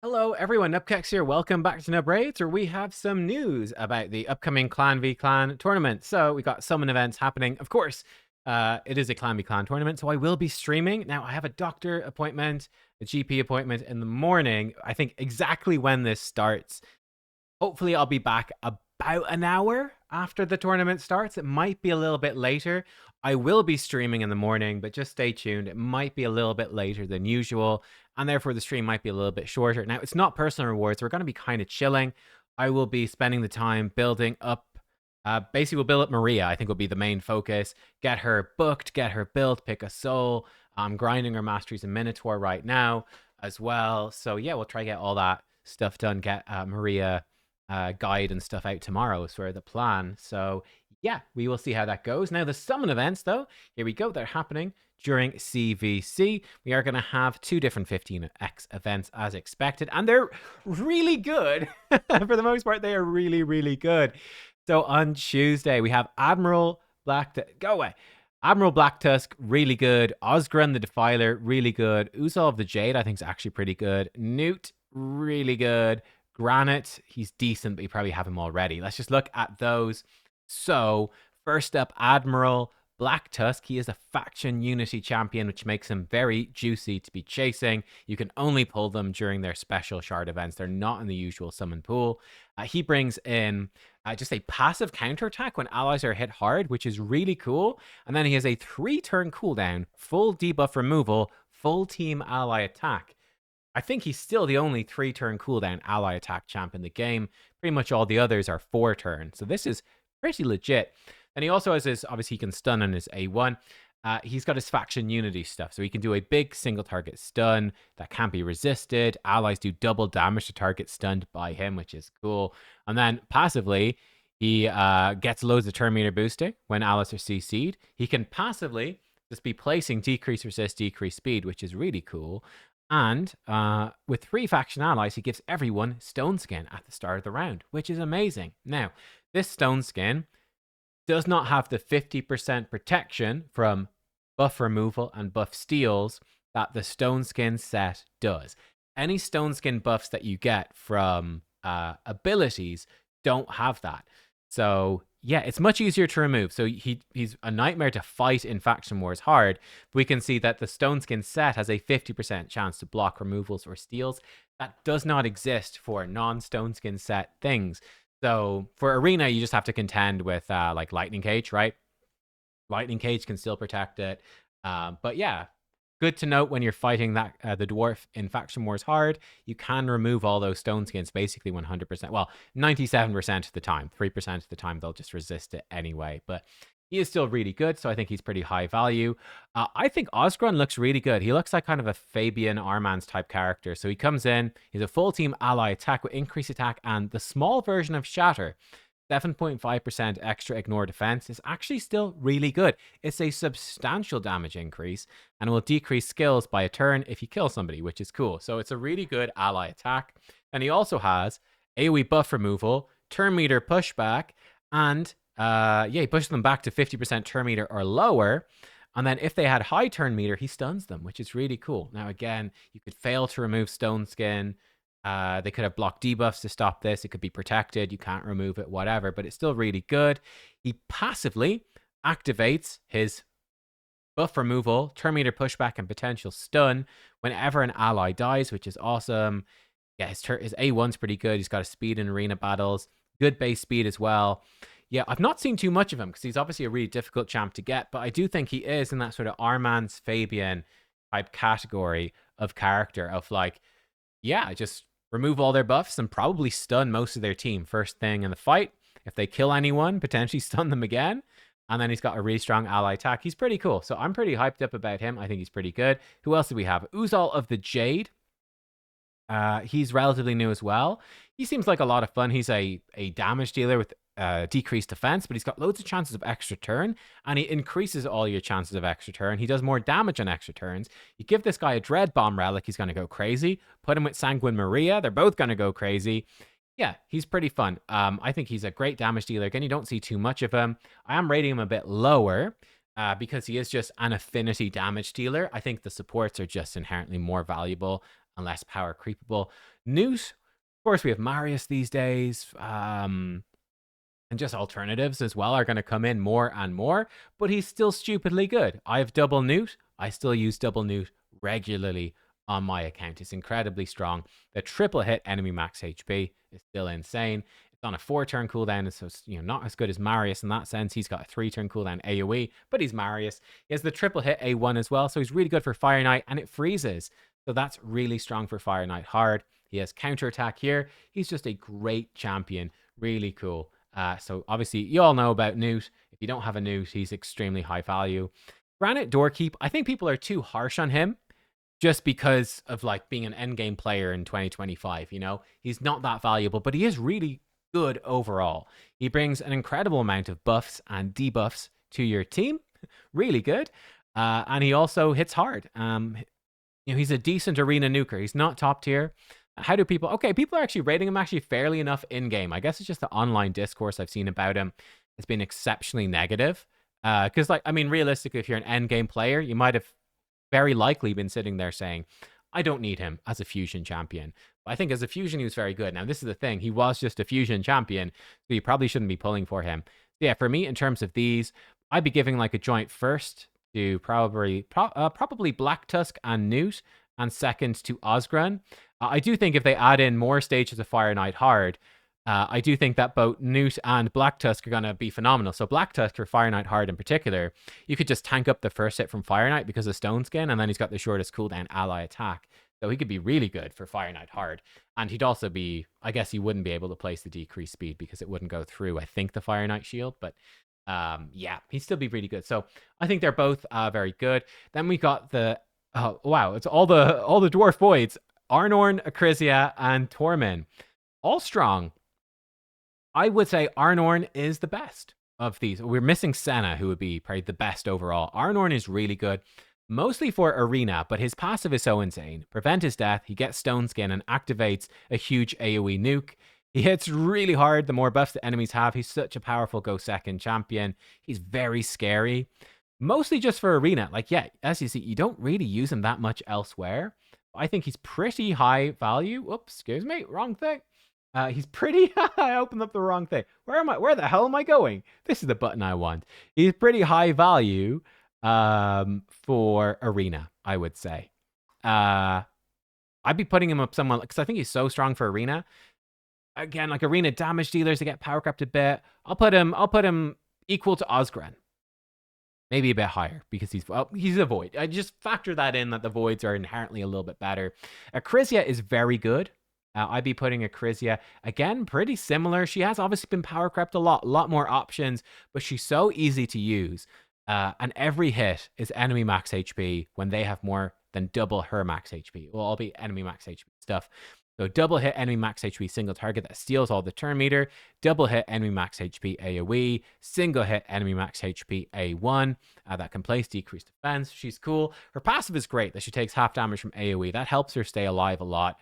Hello everyone, nubkeks here. Welcome back to Nub Raids, where we have some news about the upcoming Clan v Clan tournament. So we got summon events happening. Of course, it is a Clan v Clan tournament, so I will be streaming. Now, I have a doctor appointment, a GP appointment in the morning. I think exactly when this starts. Hopefully, I'll be back about an hour after the tournament starts. It might be a little bit later. I will be streaming in the morning, but just stay tuned. It might be a little bit later than usual, and therefore the stream might be a little bit shorter. Now, it's not personal rewards. We're going to be kind of chilling. I will be spending the time building up. Basically, we'll build up Maria. I think will be the main focus. Get her booked, get her built, pick a soul. I'm grinding her masteries in Minotaur right now as well. So yeah, we'll try to get all that stuff done. Get Maria guide and stuff out tomorrow is sort of the plan. So yeah, we will see how that goes. Now the summon events though, here we go. They're happening during CvC. We are going to have two different 15x events as expected, and they're really good. For the most part, they are really, really good. So on Tuesday, we have Admiral Black... Go away. Admiral Black Tusk, really good. Osgrun the Defiler, really good. Uzal of the Jade, I think is actually pretty good. Newt, really good. Granite, he's decent, but you probably have him already. Let's just look at those. So, first up, Admiral Black Tusk. He is a faction unity champion, which makes him very juicy to be chasing. You can only pull them during their special shard events. They're not in the usual summon pool. He brings in just a passive counterattack when allies are hit hard, which is really cool. And then he has a 3-turn cooldown, full debuff removal, full team ally attack. I think he's still the only 3-turn cooldown ally attack champ in the game. Pretty much all the others are 4-turn. So this is pretty legit. And he also has his, obviously he can stun on his A1. He's got his faction unity stuff. So he can do a big single target stun that can't be resisted. Allies do double damage to target stunned by him, which is cool. And then passively, he gets loads of turn meter boosting when allies are CC'd. He can passively just be placing decrease resist, decrease speed, which is really cool. And with 3 faction allies, he gives everyone Stone Skin at the start of the round, which is amazing. Now, this Stone Skin does not have the 50% protection from buff removal and buff steals that the Stone Skin set does. Any Stone Skin buffs that you get from abilities don't have that. So yeah, it's much easier to remove. So he's a nightmare to fight in Faction Wars hard. But we can see that the Stone Skin set has a 50% chance to block removals or steals. That does not exist for non-Stone Skin set things. So for Arena, you just have to contend with like Lightning Cage, right? Lightning Cage can still protect it. But yeah, good to note when you're fighting that the Dwarf in Faction Wars hard, you can remove all those Stone Skins basically 100%. Well, 97% of the time. 3% of the time, they'll just resist it anyway. But he is still really good, so I think he's pretty high value. I think Osgrun looks really good. He looks like kind of a Fabian Armans type character. So he comes in, he's a full team ally attack with increased attack and the small version of Shatter. 7.5% extra ignore defense is actually still really good. It's a substantial damage increase and it will decrease skills by a turn if you kill somebody, which is cool. So it's a really good ally attack. And he also has AoE buff removal, turn meter pushback, and yeah, he pushes them back to 50% turn meter or lower. And then if they had high turn meter, he stuns them, which is really cool. Now, again, you could fail to remove Stone Skin. They could have blocked debuffs to stop this. It could be protected. You can't remove it, whatever. But it's still really good. He passively activates his buff removal, turn meter pushback, and potential stun whenever an ally dies, which is awesome. Yeah, his A1's pretty good. He's got a speed in arena battles. Good base speed as well. Yeah, I've not seen too much of him because he's obviously a really difficult champ to get, but I do think he is in that sort of Armans Fabian type category of character of like, yeah, just remove all their buffs and probably stun most of their team first thing in the fight. If they kill anyone, potentially stun them again. And then he's got a really strong ally attack. He's pretty cool. So I'm pretty hyped up about him. I think he's pretty good. Who else do we have? Uzal of the Jade. He's relatively new as well. He seems like a lot of fun. He's a damage dealer with decreased defense, but he's got loads of chances of extra turn, and he increases all your chances of extra turn. He does more damage on extra turns. You give this guy a Dread Bomb relic, he's going to go crazy. Put him with Sanguine Maria, they're both going to go crazy. Yeah, he's pretty fun. I think he's a great damage dealer. Again, you don't see too much of him. I am rating him a bit lower because he is just an affinity damage dealer. I think the supports are just inherently more valuable and less power creepable. Newt, of course, we have Marius these days. And just alternatives as well are going to come in more and more, but he's still stupidly good. I have double Newt. I still use double Newt regularly on my account. It's incredibly strong. The triple hit enemy max HP is still insane. It's on a 4-turn cooldown, so it's not as good as Marius in that sense. He's got a 3-turn cooldown AoE, but he's Marius. He has the triple hit A1 as well, so he's really good for Fire Knight, and it freezes. So that's really strong for Fire Knight hard. He has counterattack here. He's just a great champion. Really cool. So obviously you all know about Newt. If you don't have a Newt, he's extremely high value. Granite Doorkeep, I think people are too harsh on him just because of like being an endgame player in 2025. He's not that valuable, but he is really good overall. He brings an incredible amount of buffs and debuffs to your team. Really good. And he also hits hard. He's a decent arena nuker. He's not top tier. How do people... Okay, people are actually rating him actually fairly enough in-game. I guess it's just the online discourse I've seen about him has been exceptionally negative. Because, realistically, if you're an end-game player, you might have very likely been sitting there saying, I don't need him as a fusion champion. But I think as a fusion, he was very good. Now, this is the thing. He was just a fusion champion, so you probably shouldn't be pulling for him. So yeah, for me, in terms of these, I'd be giving like a joint first to probably Black Tusk and Newt, and second to Osgrun. I do think if they add in more stages of Fire Knight hard, I do think that both Newt and Black Tusk are going to be phenomenal. So Black Tusk for Fire Knight hard in particular, you could just tank up the first hit from Fire Knight because of Stone Skin, and then he's got the shortest cooldown ally attack. So he could be really good for Fire Knight hard. And he'd also be, I guess he wouldn't be able to place the decreased speed because it wouldn't go through, I think, the Fire Knight shield. But yeah, he'd still be really good. So I think they're both very good. Then we got the... Oh, wow, it's all the Dwarf Voids. Arnorn, Acrisia, and Tormin. All strong. I would say Arnorn is the best of these. We're missing Senna, who would be probably the best overall. Arnorn is really good, mostly for Arena, but his passive is so insane. Prevent his death, he gets Stone Skin and activates a huge AoE nuke. He hits really hard the more buffs the enemies have. He's such a powerful go second champion. He's very scary. Mostly just for Arena. Like, yeah, as you see, you don't really use him that much elsewhere. I think he's pretty high value. Oops, excuse me, wrong thing. He's pretty... I opened up the wrong thing. Where the hell am I going? This is the button I want. He's pretty high value for Arena, I would say. I'd be putting him up somewhere, because I think he's so strong for Arena. Again, like Arena damage dealers to get power crept a bit. I'll put him equal to Osgrun. Maybe a bit higher because he's a Void. I just factor that in, that the Voids are inherently a little bit better. Acrisia is very good. I'd be putting Acrisia, again, pretty similar. She has obviously been power crept a lot more options, but she's so easy to use. And every hit is enemy max HP when they have more than double her max HP. Well, all be enemy max HP stuff. So double hit enemy max HP single target that steals all the turn meter. Double hit enemy max HP AoE. Single hit enemy max HP A1. That can place decreased defense. She's cool. Her passive is great that she takes half damage from AoE. That helps her stay alive a lot.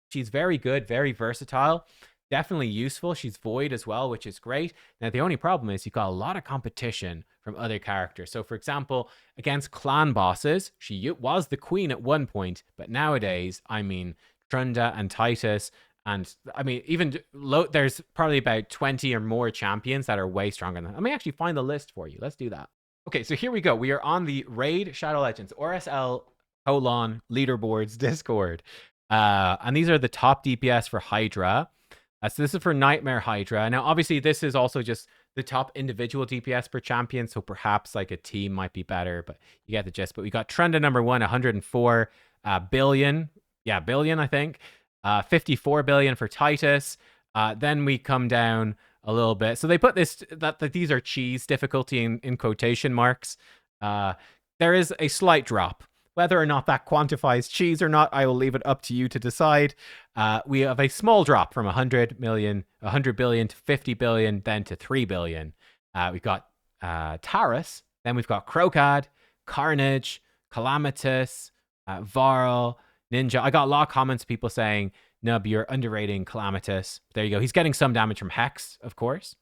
She's very good, very versatile. Definitely useful. She's Void as well, which is great. Now, the only problem is you've got a lot of competition from other characters. So, for example, against clan bosses, she was the queen at one point, but nowadays, Trunda and Titus, and even there's probably about 20 or more champions that are way stronger than that. Let me actually find the list for you. Let's do that. Okay, so here we go. We are on the Raid Shadow Legends RSL leaderboards Discord. And these are the top DPS for Hydra. So this is for Nightmare Hydra. Now, obviously, this is also just the top individual DPS per champion, so perhaps like a team might be better, but you get the gist. But we got Trunda number 1, 104 billion. Yeah, billion, I think. 54 billion for Titus. Then we come down a little bit. So they put this, that these are cheese difficulty in quotation marks. There is a slight drop. Whether or not that quantifies cheese or not, I will leave it up to you to decide. We have a small drop from 100 billion to 50 billion, then to 3 billion. We've got Taurus, then we've got Krokad, Carnage, Calamitous, Varl, Ninja. I got a lot of comments, people saying, Nub, you're underrating Calamitous. There you go. He's getting some damage from Hex, of course.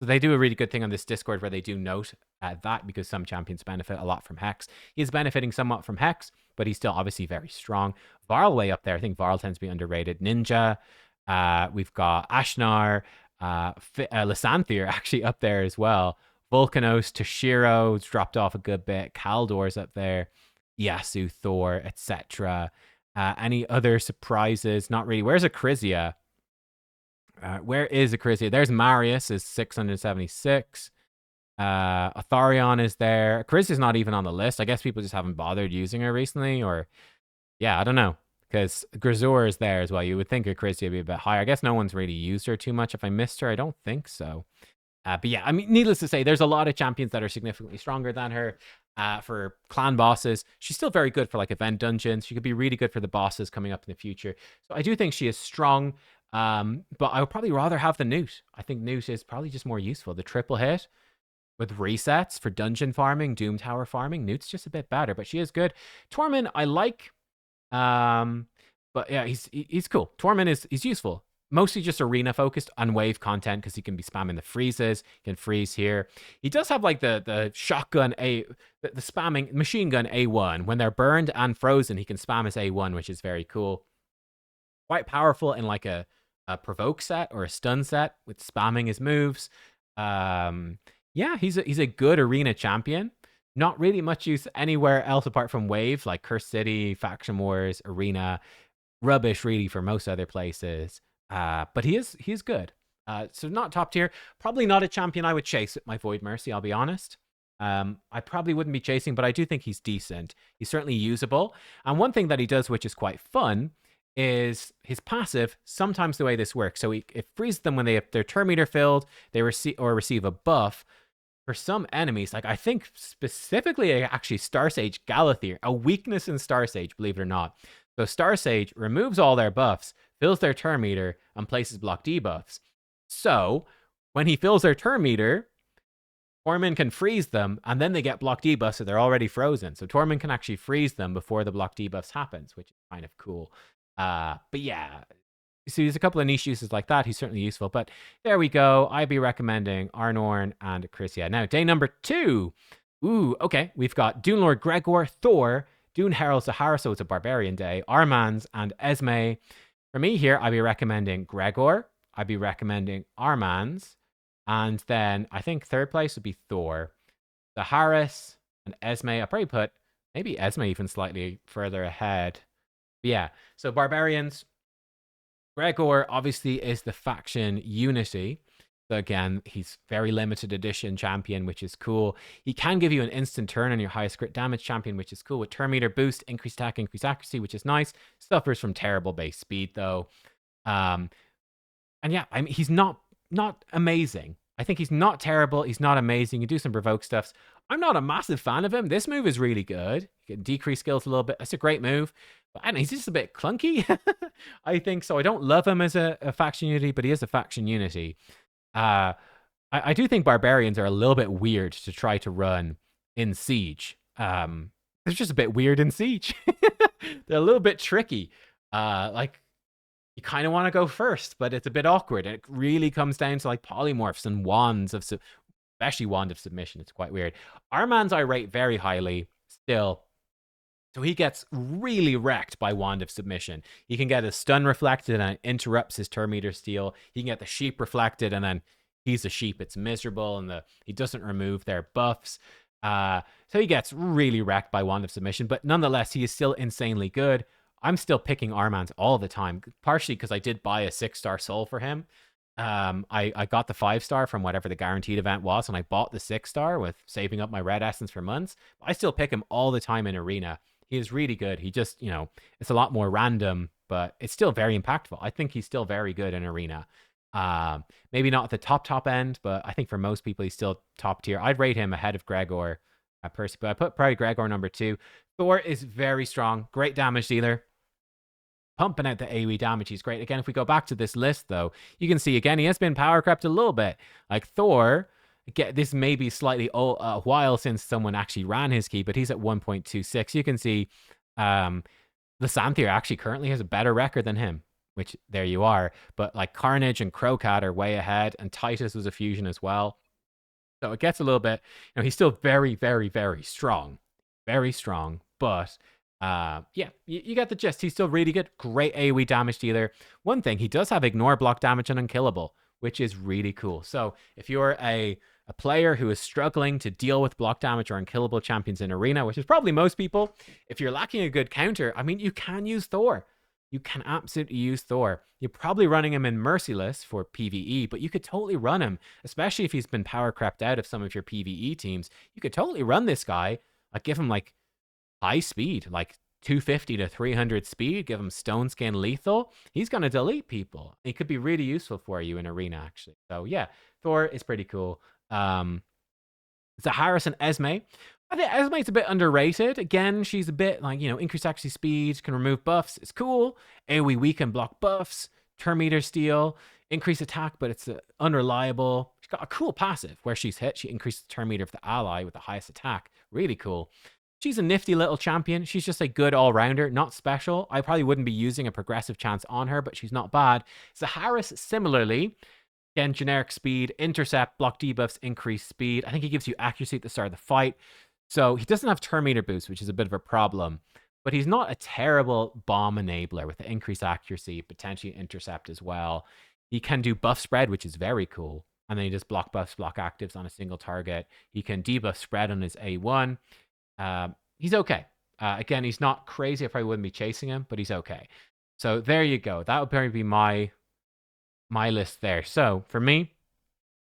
So they do a really good thing on this Discord where they do note that because some champions benefit a lot from Hex. He's benefiting somewhat from Hex, but he's still obviously very strong. Varl way up there. I think Varl tends to be underrated. Ninja. We've got Ashnar. Lysanthier actually up there as well. Volcanos, Toshiro's dropped off a good bit. Kaldor's up there. Yasu, Thor, etc. Any other surprises? Not really. Where's Acrisia? Where is Acrisia? There's Marius, is 676. Atharion is there. Acrisia's not even on the list. I guess people just haven't bothered using her recently, or yeah, I don't know. Because Grazor is there as well. You would think Acrisia would be a bit higher. I guess no one's really used her too much. If I missed her, I don't think so. But yeah, I mean, needless to say, there's a lot of champions that are significantly stronger than her. For clan bosses, she's still very good for like event dungeons. She could be really good for the bosses coming up in the future. So I do think she is strong. But I would probably rather have the Newt. I think Newt is probably just more useful. The triple hit with resets for dungeon farming, Doom Tower farming, Newt's just a bit better, but she is good. Tormund, I like. But yeah, he's cool. Tormund he's useful. Mostly just arena focused on wave content because he can be spamming the freezes. He can freeze here. He does have like the shotgun the spamming machine gun A1. When they're burned and frozen, he can spam his A1, which is very cool. Quite powerful in like a provoke set or a stun set with spamming his moves. Yeah, he's a good arena champion. Not really much use anywhere else apart from wave, like Curse City, Faction Wars, Arena. Rubbish really for most other places. But he is good. So not top tier. Probably not a champion I would chase with my Void Mercy, I'll be honest. I probably wouldn't be chasing, but I do think he's decent. He's certainly usable. And one thing that he does, which is quite fun, is his passive. Sometimes the way this works, so it freezes them when they have their turn meter filled, they receive a buff. For some enemies, like I think specifically actually Star Sage Galathyr, a weakness in Star Sage, believe it or not. So Star Sage removes all their buffs, fills their turn meter, and places block debuffs. So when he fills their turn meter, Tormund can freeze them, and then they get block debuffs, so they're already frozen. So Tormund can actually freeze them before the block debuffs happens, which is kind of cool. But yeah, so there's a couple of niche uses like that. He's certainly useful. But there we go. I'd be recommending Arnorn and Acrisia. Now, day number 2. Ooh, okay. We've got Dune Lord Gregor, Thor, Dune Herald Sahara, so it's a barbarian day, Armans, and Esme. For me here, I'd be recommending Gregor. I'd be recommending Armans. And then I think third place would be Thor. Saharis and Esme. I'll probably put maybe Esme even slightly further ahead. But yeah, so barbarians. Gregor obviously is the faction Unity. So again, he's very limited edition champion, which is cool. He can give you an instant turn on your highest crit damage champion, which is cool. With turn meter boost, increased attack, increased accuracy, which is nice. Suffers from terrible base speed though. And yeah, I mean, he's not amazing. I think he's not terrible. He's not amazing. You do some provoke stuffs. I'm not a massive fan of him. This move is really good. You can decrease skills a little bit. That's a great move. But I don't know, he's just a bit clunky. I think so. I don't love him as a faction unity, but he is a faction unity. I do think barbarians are a little bit weird to try to run in Siege. They're just a bit weird in Siege. They're a little bit tricky. Like, you kind of want to go first, but it's a bit awkward. And it really comes down to like polymorphs and wands of, especially wand of submission. It's quite weird. Armans I rate very highly still. So he gets really wrecked by wand of submission. He can get a stun reflected and it interrupts his turn meter steal. He can get the sheep reflected and then he's a sheep. It's miserable and he doesn't remove their buffs. So he gets really wrecked by wand of submission, but nonetheless, he is still insanely good. I'm still picking Armans all the time, partially because I did buy a 6-star soul for him. I got the 5-star from whatever the guaranteed event was, and I bought the 6-star with saving up my red essence for months. I still pick him all the time in Arena. He is really good. He just, it's a lot more random, but it's still very impactful. I think he's still very good in Arena. Maybe not at the top end, but I think for most people, he's still top tier. I'd rate him ahead of Gregor, personally, but I put probably Gregor number 2. Thor is very strong, great damage dealer. Pumping out the AoE damage, he's great. Again, if we go back to this list, though, you can see, again, he has been power crept a little bit. Like Thor, this may be slightly a while since someone actually ran his key, but he's at 1.26. You can see Lysanthier actually currently has a better record than him. which there you are. But like Carnage and Crocat are way ahead, and Titus was a fusion as well. So it gets a little bit, he's still very, very, very strong. Very strong. But yeah, you get the gist. He's still really good. Great AoE damage dealer. One thing, he does have ignore, block damage, and unkillable, which is really cool. So if you're a player who is struggling to deal with block damage or unkillable champions in Arena, which is probably most people, if you're lacking a good counter, I mean, you can use Thor. You can absolutely use Thor. You're probably running him in Merciless for PvE, but you could totally run him, especially if he's been power crept out of some of your PvE teams. You could totally run this guy. Like, give him like high speed, like 250 to 300 speed, give him stone skin lethal. He's going to delete people. It could be really useful for you in Arena, actually. So yeah, Thor is pretty cool. Zaharis and Esme. I think Esme's a bit underrated. Again, she's a bit like, increased accuracy speed, can remove buffs. It's cool. AoE weaken block buffs, turn meter steal, increase attack, but it's unreliable. She's got a cool passive where she's hit. She increases the turn meter of the ally with the highest attack. Really cool. She's a nifty little champion. She's just a good all-rounder, not special. I probably wouldn't be using a progressive chance on her, but she's not bad. Zaharis, similarly, again, generic speed, intercept, block debuffs, increased speed. I think he gives you accuracy at the start of the fight. So he doesn't have turn meter boost, which is a bit of a problem, but he's not a terrible bomb enabler with the increased accuracy, potentially intercept as well. He can do buff spread, which is very cool. And then he does block buffs, block actives on a single target. He can debuff spread on his A1. He's okay. Again, he's not crazy. I probably wouldn't be chasing him, but he's okay. So there you go. That would probably be my list there. So for me,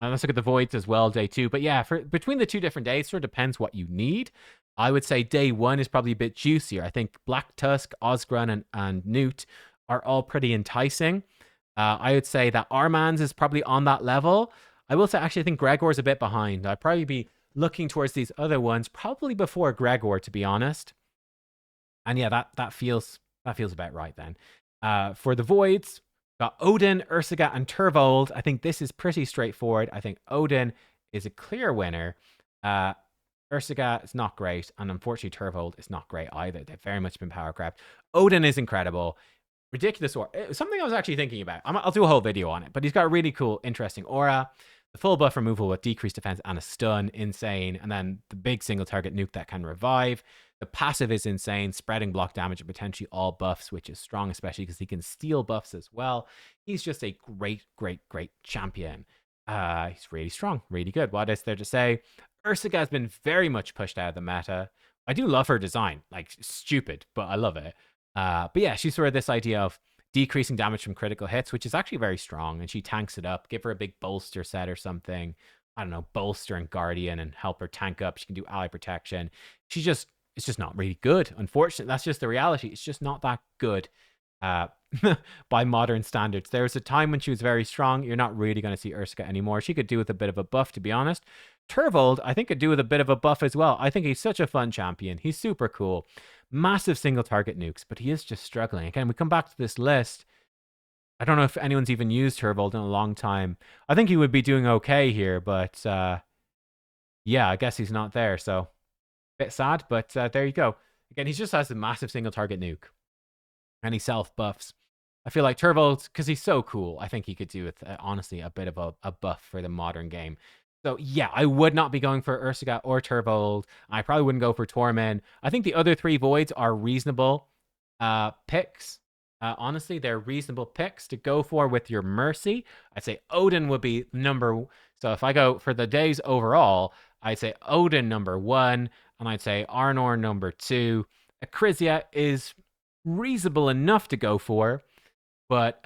let's look at the voids as well, day 2. But yeah, between the 2 different days, sort of depends what you need. I would say day 1 is probably a bit juicier. I think Black Tusk, Osgrun, and Newt are all pretty enticing. I would say that Arman's is probably on that level. I will say, actually, I think Gregor's a bit behind. I'd probably be looking towards these other ones, probably before Gregor, to be honest. And yeah, that feels about right then. For the voids, got Odin, Ursaga, and Turvold. I think this is pretty straightforward. I think Odin is a clear winner. Ursaga is not great, and unfortunately Turvold is not great either. They've very much been power crept. Odin is incredible. Ridiculous aura. Something I was actually thinking about. I'll do a whole video on it, but he's got a really cool, interesting aura. The full buff removal with decreased defense and a stun, insane. And then the big single target nuke that can revive. The passive is insane, spreading block damage and potentially all buffs, which is strong, especially because he can steal buffs as well. He's just a great, great, great champion. He's really strong, really good. What is there to say? Ursaga has been very much pushed out of the meta. I do love her design, like stupid, but I love it. But yeah, she's sort of this idea of decreasing damage from critical hits, which is actually very strong, and she tanks it up. Give her a big bolster set or something. I don't know, bolster and guardian and help her tank up. She can do ally protection. It's just not really good. Unfortunately, that's just the reality. It's just not that good by modern standards. There was a time when she was very strong. You're not really going to see Ursaga anymore. She could do with a bit of a buff, to be honest. Turvold, I think, could do with a bit of a buff as well. I think he's such a fun champion. He's super cool. Massive single target nukes, but he is just struggling. Again, we come back to this list. I don't know if anyone's even used Turvold in a long time. I think he would be doing okay here, but yeah, I guess he's not there. So bit sad, but there you go. Again, he just has a massive single target nuke, and he self buffs. I feel like Turvold, because he's so cool, I think he could do with honestly a bit of a buff for the modern game. So yeah, I would not be going for Ursaga or Turvold. I probably wouldn't go for Tormund. I think the other 3 voids are reasonable picks. Honestly, they're reasonable picks to go for with your Mercy. I'd say Odin would be number. So if I go for the days overall, I'd say Odin number 1, and I'd say Arnor number 2. Acrisia is reasonable enough to go for, but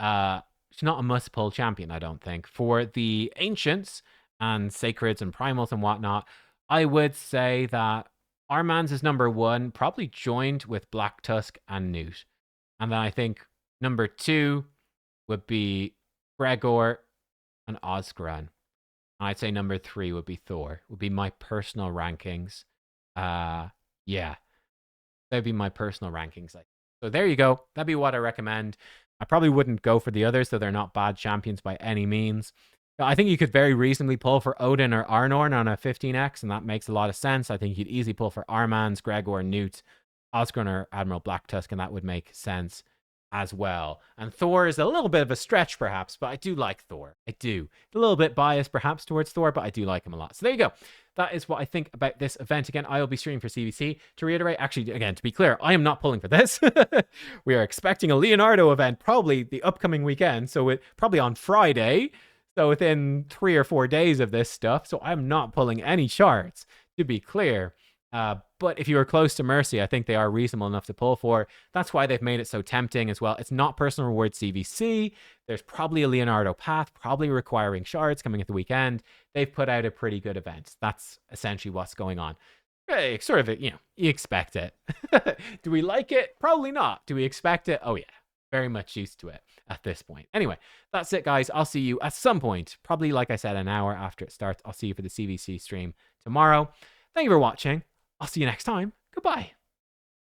she's not a must-pull champion, I don't think. For the Ancients and Sacreds and Primals and whatnot, I would say that Arman's is number 1, probably joined with Black Tusk and Newt. And then I think number 2 would be Gregor and Osgrun. And I'd say number 3 would be Thor, would be my personal rankings. Yeah, that'd be my personal rankings. So there you go. That'd be what I recommend. I probably wouldn't go for the others, so they're not bad champions by any means. I think you could very reasonably pull for Odin or Arnorn on a 15x, and that makes a lot of sense. I think you'd easily pull for Armans, Gregor, Newt, Osgrun, or Admiral Black Tusk, and that would make sense. as well. And Thor is a little bit of a stretch, perhaps, but I do like Thor. I do. A little bit biased, perhaps, towards Thor, but I do like him a lot. So there you go. That is what I think about this event. Again, I will be streaming for CvC. To reiterate, actually, again, to be clear, I am not pulling for this. We are expecting a Leonardo event probably the upcoming weekend, so probably on Friday. So within 3 or 4 days of this stuff. So I'm not pulling any charts, to be clear. But if you are close to Mercy, I think they are reasonable enough to pull for. That's why they've made it so tempting as well. It's not personal reward CvC. There's probably a Leonardo path, probably requiring shards coming at the weekend. They've put out a pretty good event. That's essentially what's going on. Sort of, you expect it. Do we like it? Probably not. Do we expect it? Oh, yeah. Very much used to it at this point. Anyway, that's it, guys. I'll see you at some point, probably, like I said, an hour after it starts. I'll see you for the CvC stream tomorrow. Thank you for watching. I'll see you next time. Goodbye.